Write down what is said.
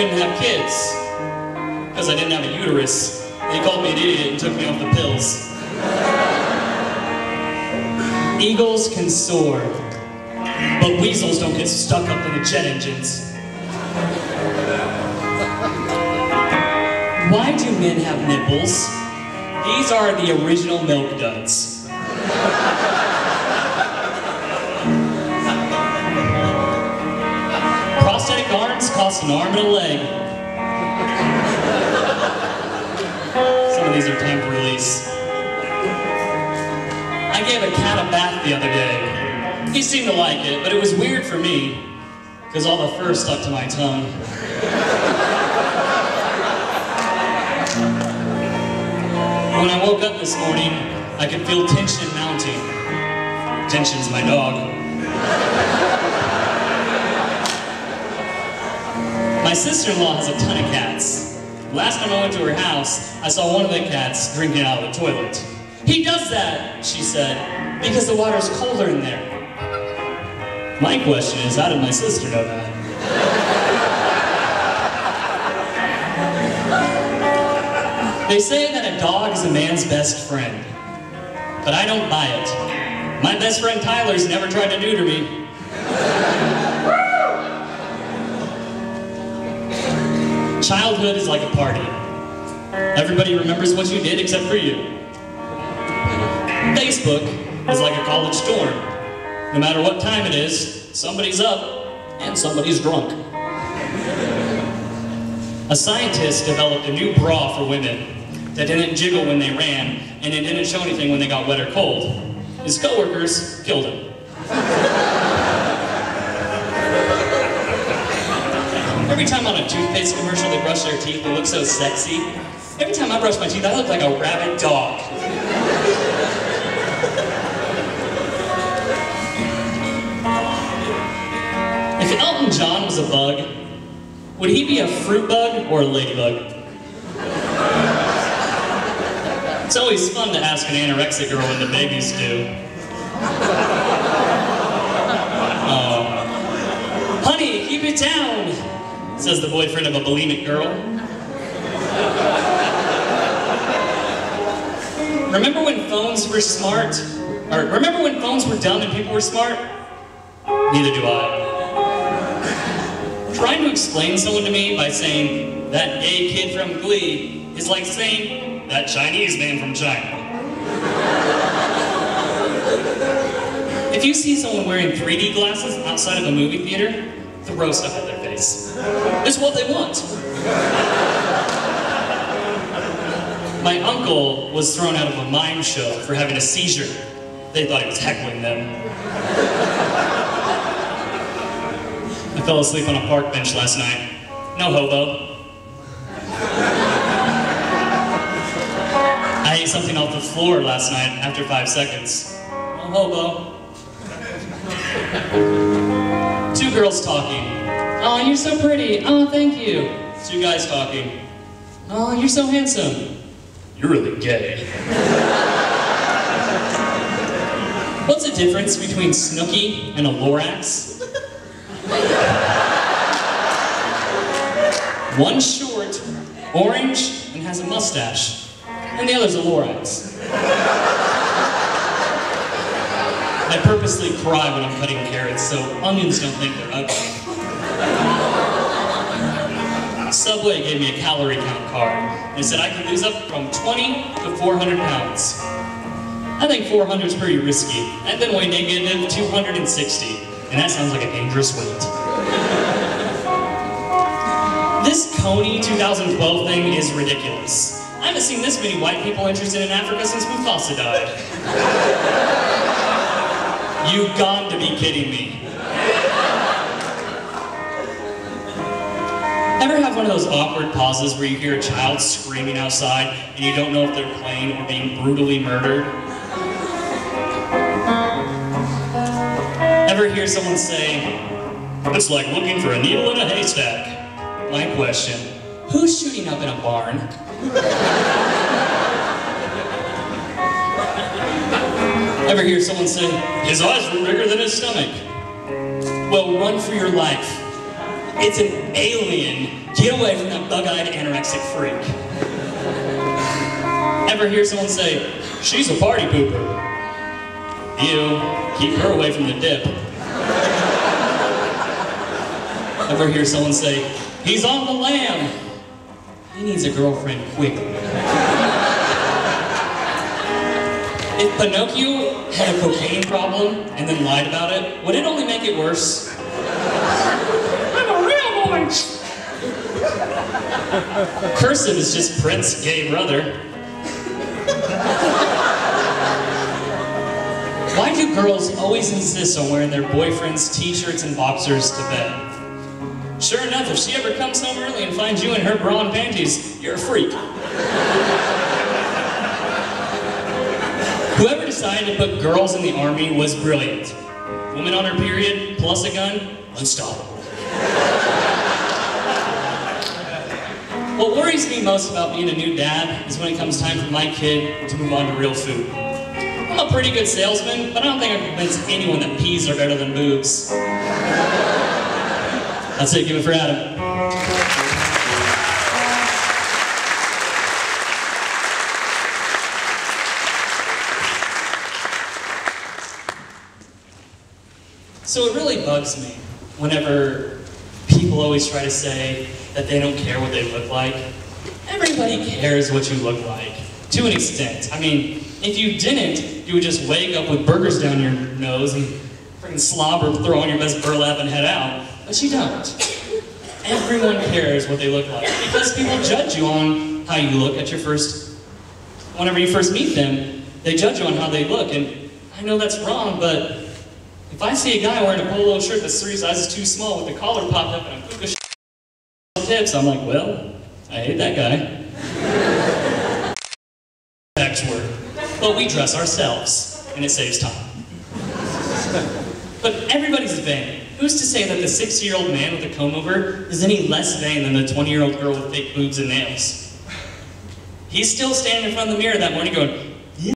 couldn't have kids. Because I didn't have a uterus. They called me an idiot and took me off the pills. Eagles can soar, but weasels don't get stuck up in the jet engines. Why do men have nipples? These are the original milk duds. Prosthetic arms cost an arm and a leg. Some of these are time for release. I gave a cat a bath the other day. He seemed to like it, but it was weird for me, because all the fur stuck to my tongue. When I woke up this morning, I could feel tension mounting. Tension's my dog. My sister-in-law has a ton of cats. Last time I went to her house, I saw one of the cats drinking out of the toilet. "He does that," she said, "because the water's colder in there." My question is, how did my sister know that? They say that a dog is a man's best friend, but I don't buy it. My best friend Tyler's never tried to neuter me. Childhood is like a party. Everybody remembers what you did except for you. Facebook is like a college dorm. No matter what time it is, somebody's up and somebody's drunk. A scientist developed a new bra for women that didn't jiggle when they ran, and it didn't show anything when they got wet or cold. His coworkers killed him. Every time on a toothpaste commercial they brush their teeth, they look so sexy. Every time I brush my teeth, I look like a rabid dog. If Elton John was a bug, would he be a fruit bug or a ladybug? It's always fun to ask an anorexic girl what the babies do. Oh. "Honey, keep it down," says the boyfriend of a bulimic girl. Remember when phones were smart? Or remember when phones were dumb and people were smart? Neither do I. Trying to explain someone to me by saying, "that gay kid from Glee," is like saying, "that Chinese man from China." If you see someone wearing 3D glasses outside of a movie theater, throw stuff at their face. It's what they want. My uncle was thrown out of a mime show for having a seizure. They thought he was heckling them. I fell asleep on a park bench last night. No hobo. I ate something off the floor last night after 5 seconds. No hobo. Two girls talking. "Oh, you're so pretty. Oh, thank you." Two guys talking. "Oh, you're so handsome. You're really gay." What's the difference between Snooki and a Lorax? One's short, orange, and has a mustache, and the other's a Lorax. I purposely cry when I'm cutting carrots so onions don't think they're ugly. Subway gave me a calorie count card. They said I could lose up from 20 to 400 pounds. I think 400 is pretty risky. I've been weighing negative 260, and that sounds like a dangerous weight. This Cody 2012 thing is ridiculous. I haven't seen this many white people interested in Africa since Mufasa died. You got to be kidding me. Ever have one of those awkward pauses where you hear a child screaming outside and you don't know if they're playing or being brutally murdered? Ever hear someone say, "It's like looking for a needle in a haystack"? My question, who's shooting up in a barn? Ever hear someone say, "His eyes were bigger than his stomach"? Well, run for your life. It's an alien. Get away from that bug-eyed anorexic freak. Ever hear someone say, she's a party pooper? Ew, keep her away from the dip. Ever hear someone say, he's on the lam? He needs a girlfriend quickly. If Pinocchio had a cocaine problem and then lied about it, would it only make it worse? I'm a real boy! Cursive is just Prince's gay brother. Why do girls always insist on wearing their boyfriend's t-shirts and boxers to bed? Sure enough, if she ever comes home early and finds you in her bra and panties, you're a freak. Whoever decided to put girls in the army was brilliant. Woman on her period, plus a gun, unstoppable. What worries me most about being a new dad is when it comes time for my kid to move on to real food. I'm a pretty good salesman, but I don't think I can convince anyone that peas are better than boobs. That's it, give it for Adam. So it really bugs me whenever people always try to say that they don't care what they look like. Everybody cares what you look like, to an extent. I mean, if you didn't, you would just wake up with burgers down your nose and freaking slobber, throw on your best burlap and head out. But you don't. Everyone cares what they look like because people judge you on how you look at whenever you first meet them, they judge you on how they look. And I know that's wrong, but if I see a guy wearing a polo shirt that's 3 sizes too small with the collar popped up and a puka tips, I'm like, well, I hate that guy. Next word. But we dress ourselves, and it saves time. But everybody's vain. Who's to say that the 60-year-old man with a comb-over is any less vain than the 20-year-old girl with fake boobs and nails? He's still standing in front of the mirror that morning going,